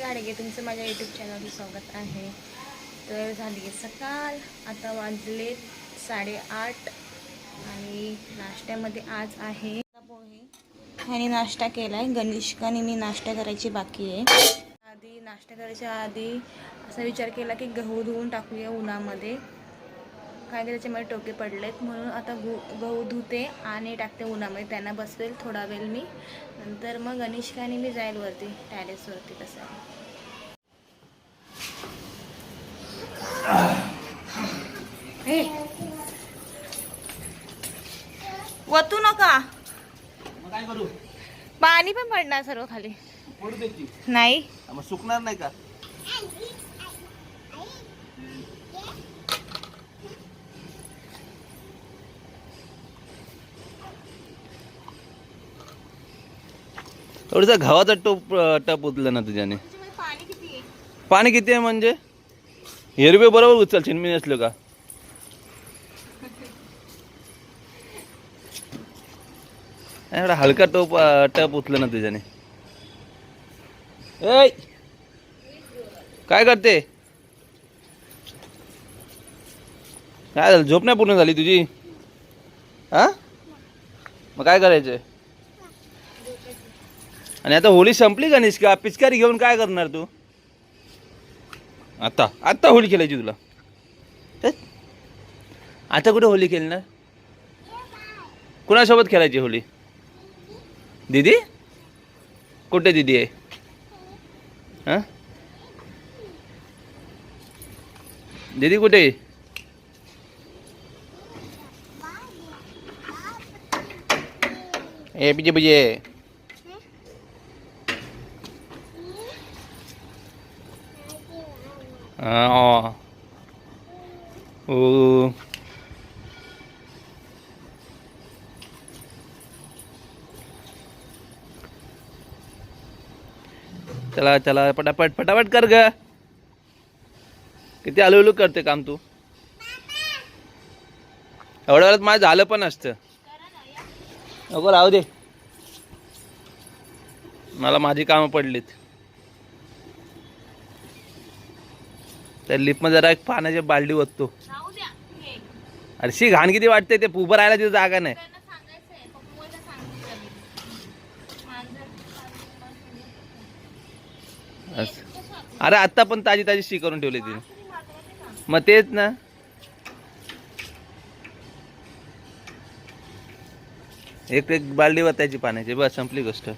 गाडगे, तुमचं माझ्या यूट्यूब चॅनलवर स्वागत आहे. तर झाली सकाळ, आता वाजले 8:30 आणि नाश्त्यामध्ये आज आहे पोहे. ह्याने नाश्ता केला आहे. गणेशकाने मी नाश्ता करायची बाकी आहे. आधी नाश्ता करायच्या आधी असा विचार केला की गहू धुवून टाकूया उन्हामध्ये, काय की त्याच्यामध्ये टोके पडलेत, म्हणून आता गहू धुते आणि टाकते उन्हामध्ये. त्यांना बसवेल थोडा वेळ मी, नंतर मग गणेशकाने मी जाईल वरती टॅरेसवरती. कसं आहे वतू नका, काय करू? पाणी पण पडणार सर्व खाली. पडू द्यायची नाही, मग सुकणार नाही का? थोडसा गव्हाचा टप उचलं ना तुझ्याने. पाणी किती आहे? पाणी किती आहे म्हणजे हिरवे बरोबर उचलशील, मी नसलो का? एवढा हलका टप उचलं ना तुझ्याने. ए काय करते? काय झालं, झोप नाही पूर्ण झाली तुझी? हा, मग काय करायचंय? आणि आता होळी संपली गणेश का? पिचकारी घेऊन काय करणार तू? आता आता होळी खेळायची तुला? आता कुठे होळी खेळणार? कुणासोबत खेळायची होळी? दीदी कुठे? दीदी आहे? हा, दीदी कुठे? ए पिजे पिजे. ओ चला चला पटापट पटापट कर ग. किती हलू करते काम तू. एवढ्या वेळात माझं झालं पण असतं. नको राहू दे, मला माझी कामं पडलीत. त्या लिफ्टमध्ये जरा एक पाण्याची बालडी ओततो. अरे घाण किती वाटते, ते उभं राहायला तिथं जागा नाही. अरे आत्ता पण ताजी ताजी शी करून ठेवली तिने. मग तेच ना, एक एक बालडी वतायची पाण्याची, बस संपली गोष्ट.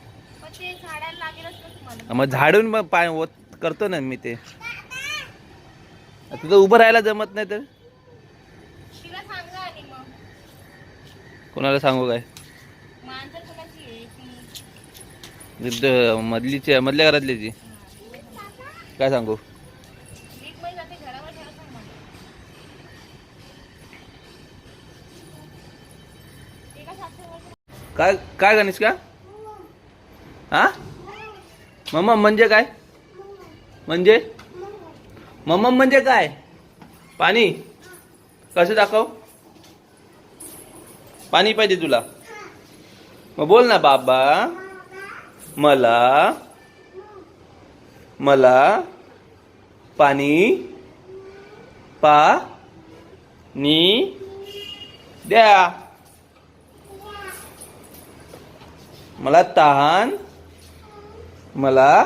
मग झाडून मग पाय ओत करतो ना मी. ते तुझं उभं राहायला जमत नाही तर कोणाला सांगू? काय मधल्या घरातल्याची काय सांगू? काय काय गणेश का? हा, मम्मा म्हणजे काय? म्हणजे मम्मा म्हणजे काय? पाणी कसं दाखव? पाणी पाहिजे तुला? मग बोल ना, बाबा मला मला पाणी पाणी द्या. मला तहान मला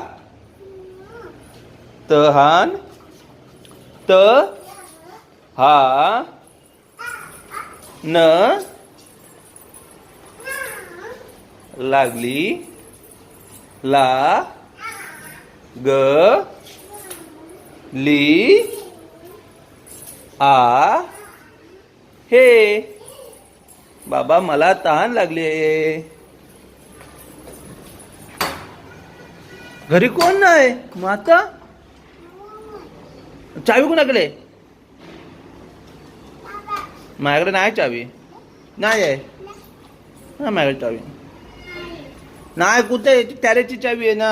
तहान त हा न लागली ला ग ली आ हे. बाबा मला तहान लागली आहे. घरी कोण नाही? माता चावी कुणाकडे? माझ्याकडे नाही चावी. नाही आहे ना माझ्याकडे चावी. नाही कुठे? टॅरेसची चावी आहे ना.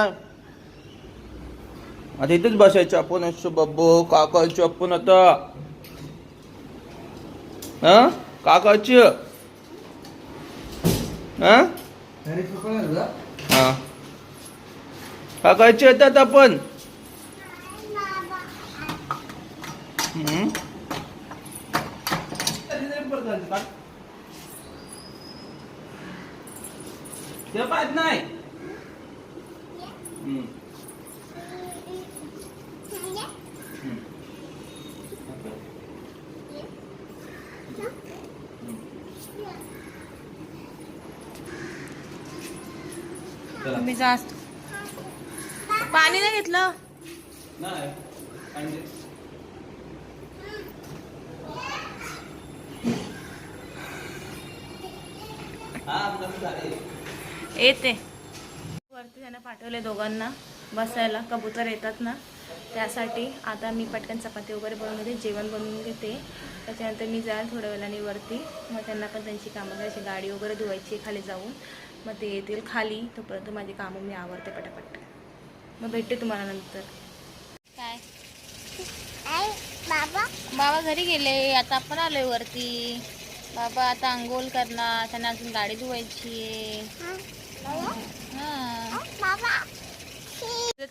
आता इथेच बसायचं आपण. असं बाबो काकाची आपण आता. हा काकाची. हा काकाची येतात आपण. ते पाहत नाही. तुम्ही जास्त पाणी नाही घेतलं. नाही. येते वरती त्यांना पाठवले दोघांना बसायला, कबूतर येतात ना त्यासाठी. आता मी पटकन चपाती वगैरे बनवून घेते, जेवण बनवून घेते. त्याच्यानंतर मी जाईल थोड्या वेळाने वरती. मग त्यांना पण त्यांची कामं करायची, गाडी वगैरे धुवायची खाली जाऊन. मग ते येतील खाली, तोपर्यंत माझी कामं मी आवरते पटापट. मग भेटते तुम्हाला नंतर. काय बाबा घरी गेले, आता आपण आलोय वरती. बाबा आता आंघोळ करणार, त्यांना अजून गाडी धुवायची आहे.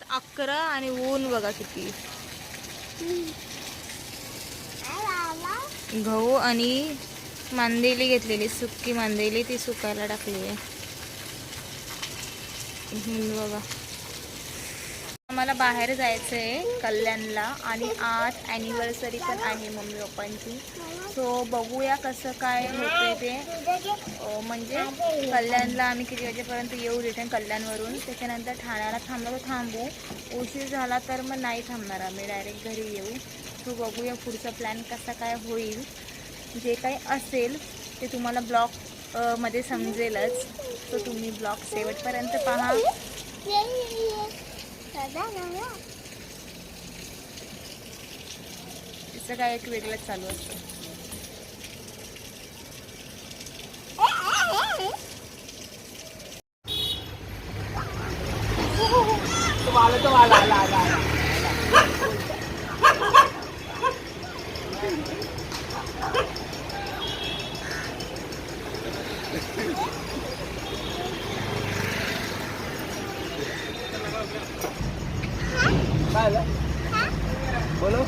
11 आणि ऊन बघा किती. गहू आणि मांदेली घेतलेली, सुकी मांदेली, ती सुकायला टाकली आहे. बघा आम्हाला बाहेर जायचं आहे कल्याणला, आणि आज ॲनिव्हर्सरी पण आहे मम्मी पप्पांची. सो बघूया कसं काय होते ते. म्हणजे कल्याणला आम्ही किती वाजेपर्यंत येऊ रिटर्न कल्याणवरून. त्याच्यानंतर ठाण्याला थांबलो तर थांबू, उशीर झाला तर मग नाही थांबणार, आम्ही डायरेक्ट घरी येऊ. सो बघूया पुढचा प्लॅन कसा काय होईल. जे काही असेल ते तुम्हाला ब्लॉग मध्ये समजेलच. सो तुम्ही ब्लॉग शेवटपर्यंत पहा. तिचं काय एक वेगळंच चालू असतं. बोलो.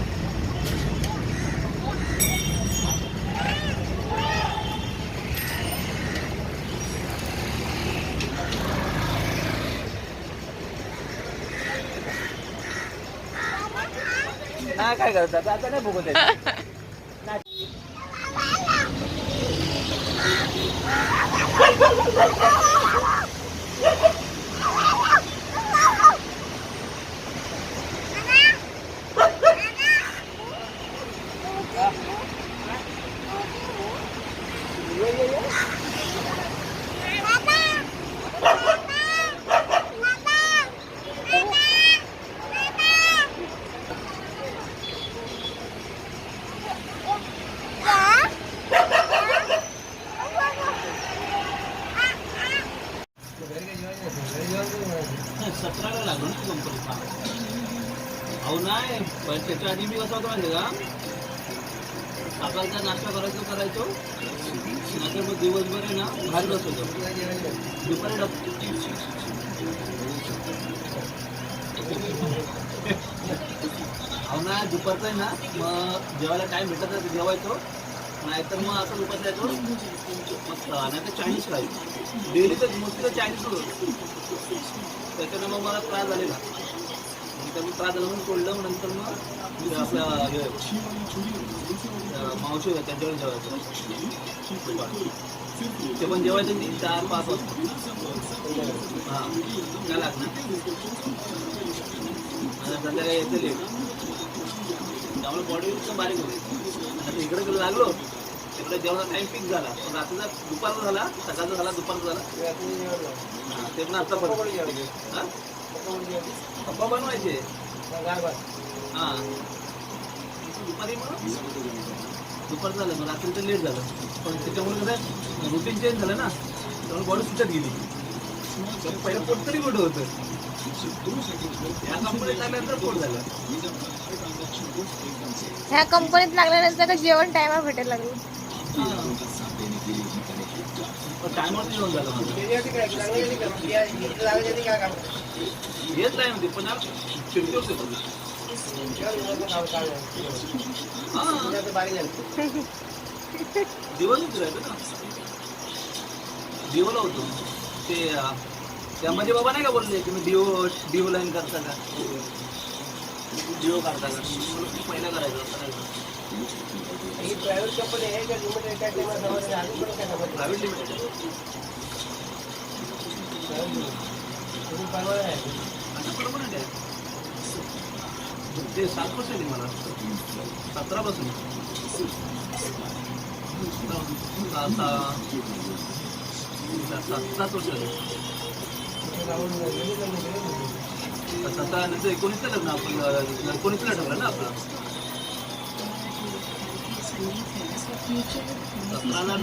हा काय करतात आता नाही बघत आहे. अहो नाही पण त्याच्या आधी मी कसं होतं माहिती का, सकाळचा नाश्ता करायचो नंतर मग दिवसभर आहे ना बाहेर बसवतो. दुपारी अहो ना दुपारचं आहे ना मग जेवायला टाईम भेटत तर जेवायचो, नाहीतर मग असं दुपारचं यायचो मस्त. नाही तर चायनीज खायचो डेली, तर मस्त चायनीज होतो. त्याच्यानं मग मला त्रास झालेला, मी त्रास झाला म्हणून सोडलं. नंतर मग आपल्या मावशी होत्या त्यांच्यावर जेवायचं, ते पण जेवायचं नाही 4-5 वाजता. हां काय लागणार संध्याकाळी येतं लेट, त्यामुळे बॉडी एकदम बारीक होते. आता इकडे लागलो तिकडे जेवणाचा टाईम फिक्स झाला, पण रात्रीचा दुपारचा झाला, सकाळचा झाला, दुपारचा झाला. हां ते पण आता पण हां पप्पा बनवायचे. हां दुपारी मग दुपार झालं, मग रात्रीचं लेट झालं. पण त्याच्यामुळे कसं रुटीन चेंज झालं ना, त्यामुळे बॉडी सुटत गेली. पहिलं पोट तरी मोठं होतं, या कंपनीत लागल्यानंतर पोट झालं. ह्या कंपनीत लागल्यानंतर का जेवण टायमावर भेटायला लागलं. टायमावर जेवण झालं येत नाही होते, पण चिडते होते. दिवस राहतो ना, दिवला होतो ते त्यामध्ये बाबा नाही का बोलले की मी डिओ लाईन करता का, डिओ काढता का, पहिला करायचं प्रायव्हेट कंपनी आहे का प्रायव्हेट लिमिटेड ते 7% आहे मला 17 पासून 7 वर्ष झाले. 17 नंतर 19 लग्न आपण 19 ला ठरलं ना आपलं 17 ला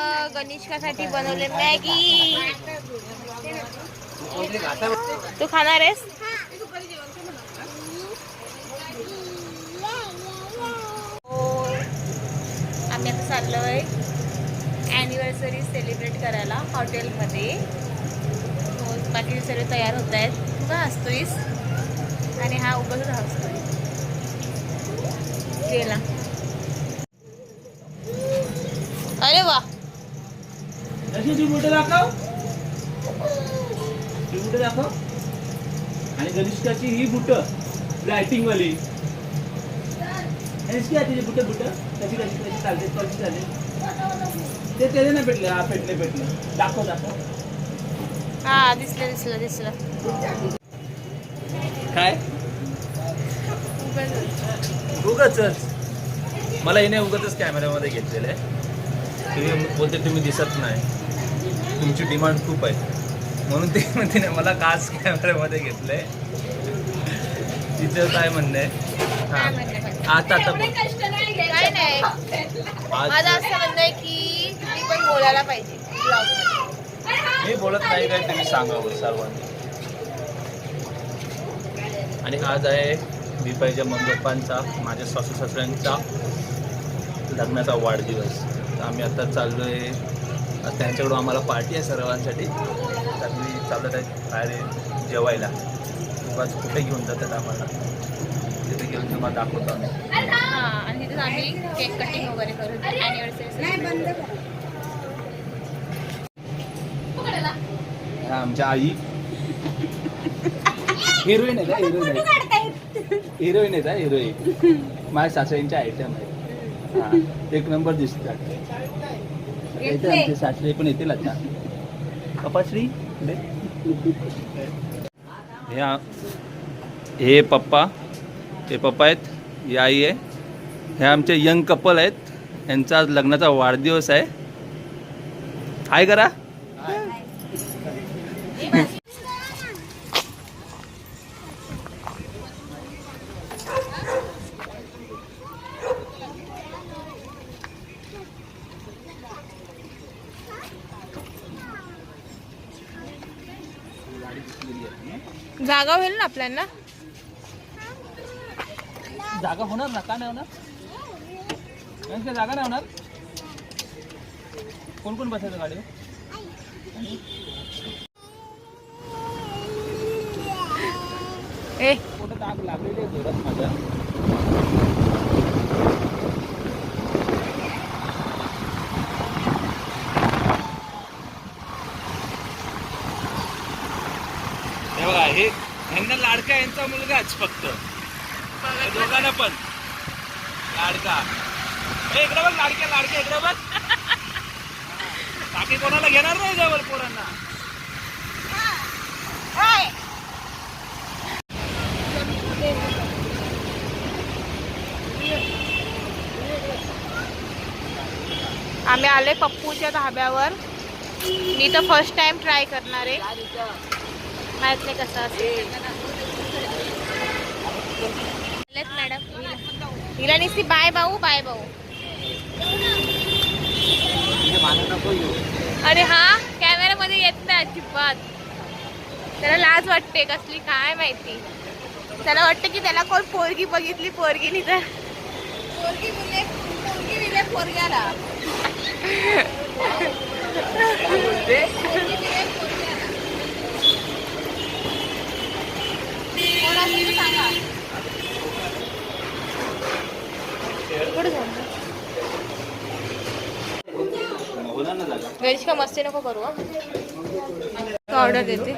काय गणेशकासाठी बनवले मॅगी. तू खाणार आहेस? आम्ही आता चाललोय ॲनिव्हर्सरी सेलिब्रेट करायला हॉटेलमध्ये. बाकी सर्व तयार होत आहेत. तू का हसतोयस? आणि हा उगाच हसतोय. गेला. अरे वा, दाखव दाखव. आणि गणेशकाची ही बुट लायटिंग वाली बुट कशी चालते कशी चालते ते त्याने नाही भेटले. हा भेटले दाखव हा दिसलं काय उगाच मला हिने उगाच कॅमेऱ्यामध्ये घेतलेलं आहे. तुम्ही बोलते तुम्ही दिसत नाही, तुमची डिमांड खूप आहे म्हणून ते तिने मला खास कॅमेऱ्यामध्ये घेतलंय. तिचं काय म्हणणं आहे? आता काय नाही, माझं असं म्हणणं आहे की तुम्ही पण बोलायला पाहिजे. मी बोलत नाही काय, तुम्ही सांगावं सर्वांनी. आणि आज आहे दीपाईच्या मम्मी-पप्पांचा, माझ्या सासू सासऱ्यांचा लग्नाचा वाढदिवस. तर आम्ही आता चाललो आहे, त्यांच्याकडून आम्हाला पार्टी आहे सर्वांसाठी. तर मी चालत आहे बाहेर जेवायला. बस कुठे घेऊन जातात आम्हाला, तिथे घेऊन तुम्हाला दाखवतो आम्ही. आणि तिथं आम्ही केक कटिंग वगैरे करू ॲनिव्हर्सरी. आमच्या आई हिरोईन आहे, हिरोईन आहे, हिरोईन माझ्या सासऱ्यांचे आयटम आहे. हा, एक नंबर दिसतात. येते आमचे सासरे पण येतील आता. कपाश्री हे पप्पा आहेत, ही आई आहे. हे आमचे यंग कपल आहेत, यांचा आज लग्नाचा वाढदिवस आहे. हाय करा. जागा होईल ना आपल्याला? जागा होणार ना, का नाही होणार? जागा नाही होणार. कोण कोण बसायचं गाडीवर? कुठं आग लागलेली आहे जोरात माझ्या. हे बघा, हे ह्यांना लाडका यांचा मुलगाच फक्त, दोघांना पण लाडका. इकडे बघ, लाडक्या इकडे बघ. बाकी कोणाला घेणार नाही जवळ पोरांना. आम्ही आले पप्पूच्या धाब्यावर. मी तर फर्स्ट टाइम ट्राय करणार आहे, माहित नाही कसं असेल. मॅडम हिला निस्ती बाय भाऊ. अरे हा कॅमेऱ्यामध्ये येत नाही अजिबात, त्याला लाज वाटते कसली काय माहिती. त्याला वाटतं की त्याला कोण पोरगी बघितली, पोरगी नाही तर पोरगी मिले पोरग्याला. गणेश का मस्ती नको करू. ऑर्डर देते.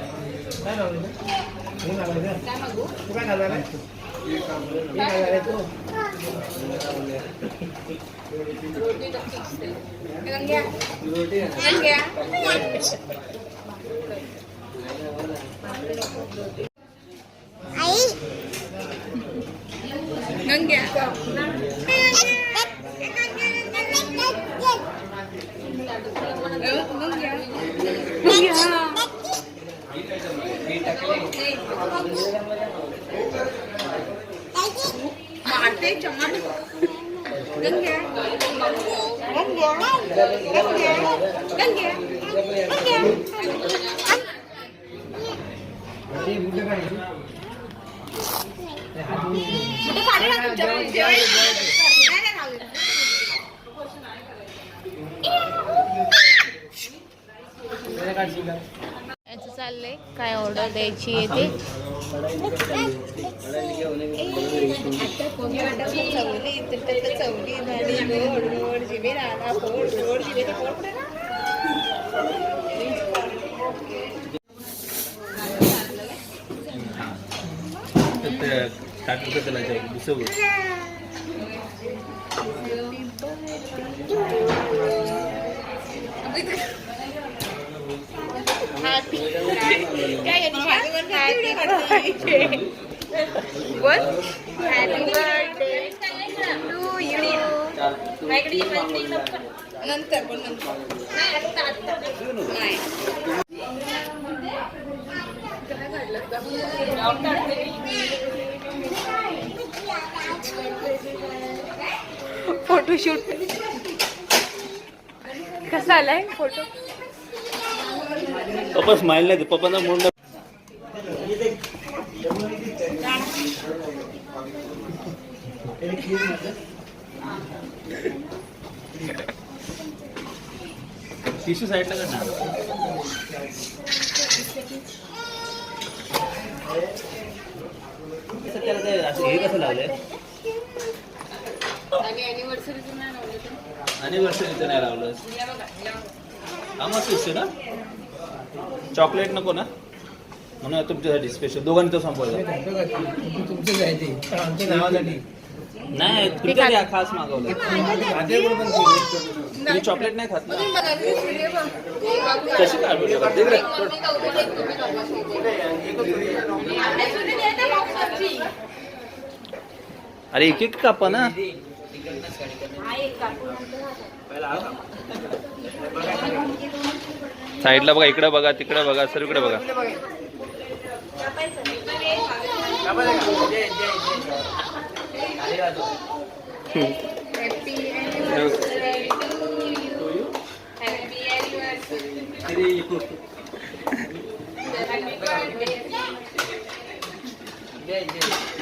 याचं चाललंय काय ऑर्डर द्यायची आहे ते. नंतर पण फोटोशूट कसा आलाय फोटो. पप्पा स्माइल नाही, पप्पांना मूड टिश्यू साईडला करणार. हे कसं लावलंय? अॅनिव्हर्सरीचं नाही लावलं. हा मस्त दिसतो ना. चॉकलेट नको ना म्हणून तुमच्यासाठी स्पेशल दोघांनी तो संपवलं. नाही तुमच्यासाठी खास मागवलं. तुम्ही चॉकलेट नाही खात ना. कशी अरे एक एक कापा ना. साईडला बघा, इकडे बघा, तिकडे बघा, सर्वीकडे बघा.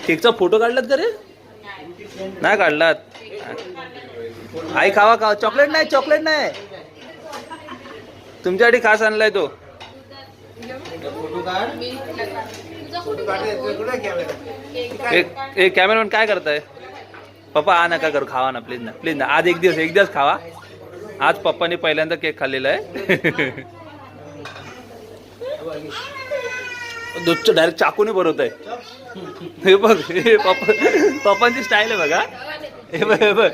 केकचा फोटो काढलात का रे? नाही काढलात. आई खावा खावा. चॉकलेट नाही, चॉकलेट नाही. तुमच्यासाठी खास आणलाय तो. एक कॅमेरामॅन काय करताय? पप्पा आ नका करू, खावा ना प्लीज ना, प्लीज ना. आज एक दिवस खावा. आज पप्पाने पहिल्यांदा केक खाल्लेला आहे. दूधचं डायरेक्ट चाकूने भरवत आहे. हे बघ, हे पप्पांची स्टाईल आहे बघा. हे बघ, हे बघ.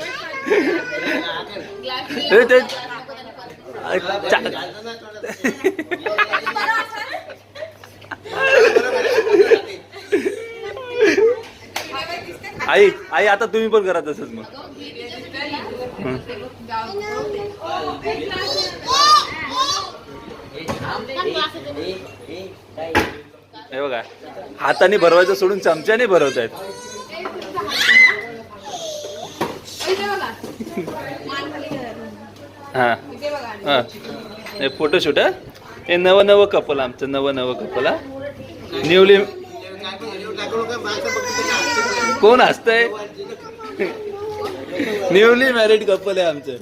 आई आई आता तुम्ही पण करा तसंच मग. हे बघा, हाताने भरवायचं सोडून चमच्याने भरवत आहेत. हा हा, हे फोटोशूट आहे. हे नवं कपल, आमचं नवं कपल. न्यूली कोण असतंय? न्यूली मॅरिड कपल आहे आमचं.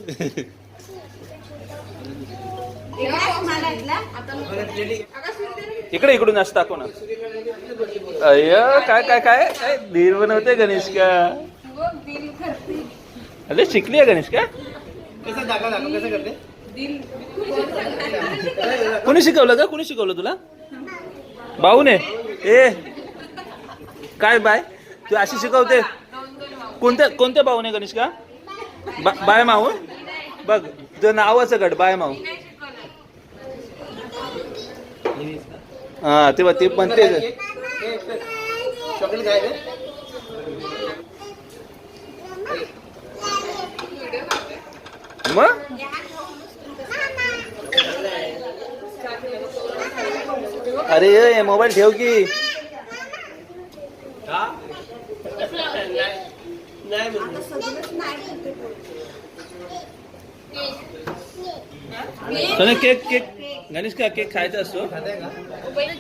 इकडे इकडून असं दाखव ना. अय्य काय काय काय काय दिल बनवते गणेश का? अरे शिकली आहे गणेश का? कोणी शिकवलं का? कोणी शिकवलं तुला? भाऊने? ए काय बाय तू अशी शिकवते? कोणत्या भाऊने गणेश का? बाय माऊ बघ तुझं नावाचं गट बाय माऊ. हा तेव्हा ते पण ते मग अरे मोबाईल ठेव की. केक केक गणेश का केक खायचा असतो.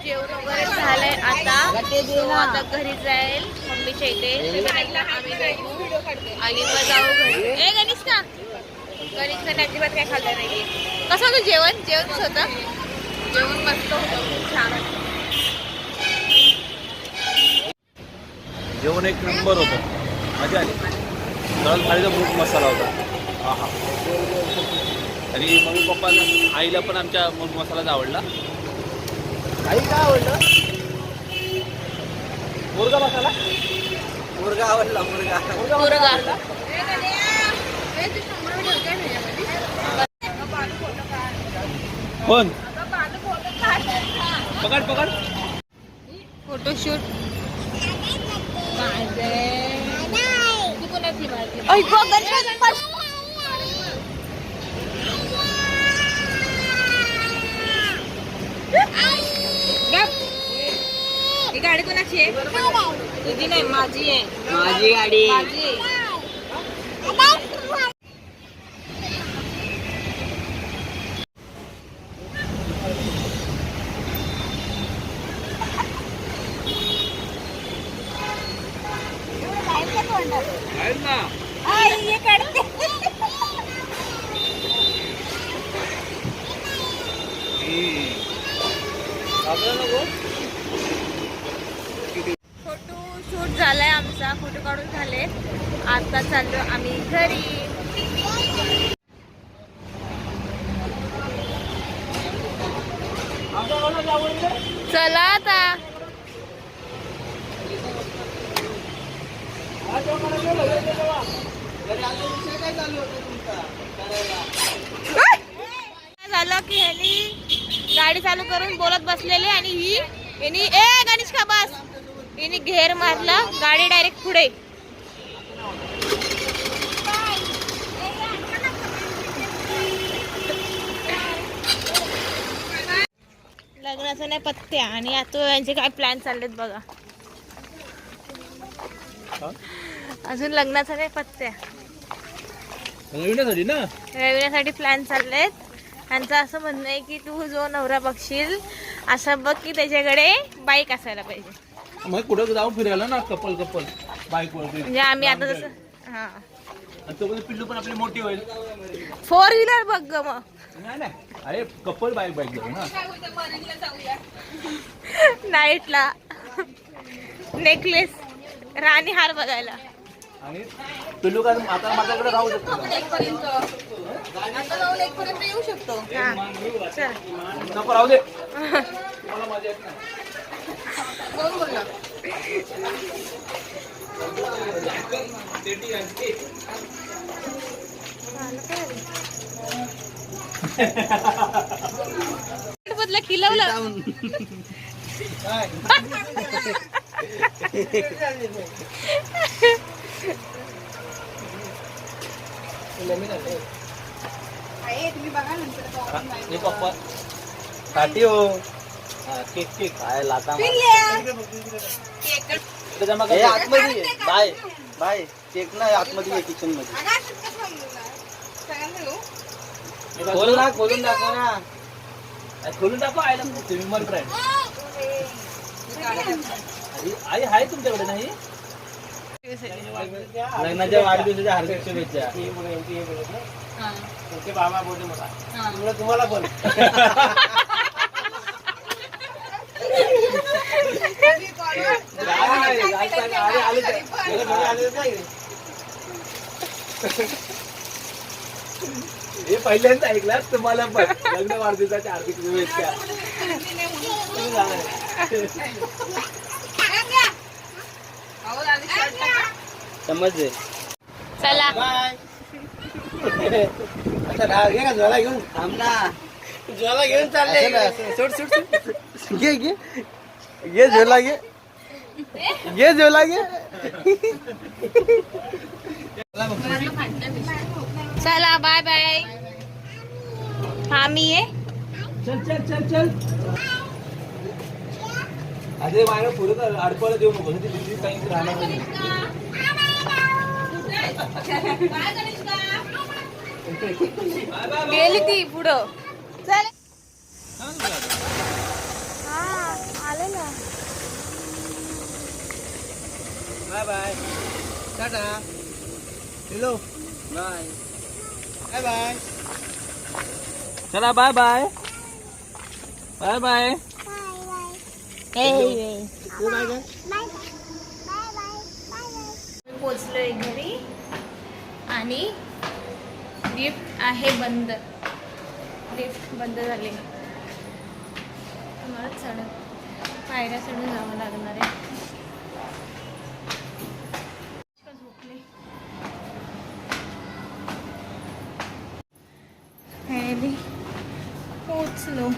जेवण वगैरे झालंय आता घरी जाईल मम्मीच्या इथे आम्ही भेटू आणि मग जाऊ घरी. ए गणेश का अजिबात काय खाल्लं नाही. कसं होतं जेवण? जेवण कसं होतं? जेवण मस्त होतं, खूप छान होतं. जेवण एक नंबर होतं, मजा आली. गरम थाळीचा खूप मसाला होता. हा आणि मम्मी पप्पाला आईला पण आमच्या मूग मसालाच आवडला. आई काय आवडलं? मुर्गा मसाला. मुर्गा आवडला. मुर्गा कोण? पकड फोटोशूट ही गाडी कोणाची आहे? तुझी नाही, माझी आहे. माझी गाडी. फोटो शूट झालाय आमचा, फोटो काढून झाले. आता चाललो आम्ही घरी. चला आता. झालं की ह्यानी गाडी चालू करून बोलत बसलेले आणि हिने ए गणेश का बस हिने घेर मारला, गाडी डायरेक्ट पुढे. लग्नाचं नाही पत्त्या आणि आता यांचे काय प्लॅन चाललेत बघा. अजून लग्नाचं नाही पत्त्या, रविण्यासाठी प्लॅन चाललेत. त्यांचं असं म्हणणं आहे की तू जो नवरा बघशील असं बघ की त्याच्याकडे बाईक असायला पाहिजे. मग कुठं जाऊन फिरायला ना कपल बाईक वर. म्हणजे आम्ही आता जसं हा पिल्लू पण आपली मोठी होईल. 4 व्हीलर बघ ग. मग नाही अरे कपल बाईक घेऊ ना नाईटला. नेकलेस राणी हार बघायला. आणि पिल्लू का आता माझ्याकडे राहू शकतो. येऊ शकतो. नको राहू दे. मला मजा येत नाही. बदला खिलवलं. पप्पा साठी हो केक केक काय लाता आतमध्ये बाय बाय केक नाही आतमध्ये किचन मध्ये. खोलून दाखव ना. खोलून दाखव आयला तुम्ही मर फ्रेंड. आई आहे तुमच्याकडे नाही लग्नाच्या वाढदिवसाच्या हार्दिक शुभेच्छा. बाबा बोलते मला तुम्हाला पण हे पहिल्यांदा ऐकलात तुम्हाला पण लग्न वाढदिवसाच्या हार्दिक शुभेच्छा. समजले. चला आता घे का झोला घेऊन थांब ना. झोला घेऊन चालले सोड सोड सोड. घे घे घे झोला घे घे झोला घे. चला बाय बाय. हा मी आहे. चल चल चल चल अरे बाहेर पुढे तर अडकवायला देऊ नको ती दुसरी काही राहणार नाही. गेली ती पुढं. चल हा आले ना. Bye bye tata hello bye. Bye bye चला बाय बाय बाय बाय. पोचलोय घरी आणि लिफ्ट आहे बंद. लिफ्ट बंद झाली. मला पायऱ्या चढून जावं लागणार आहे. झोपले. पोचलो.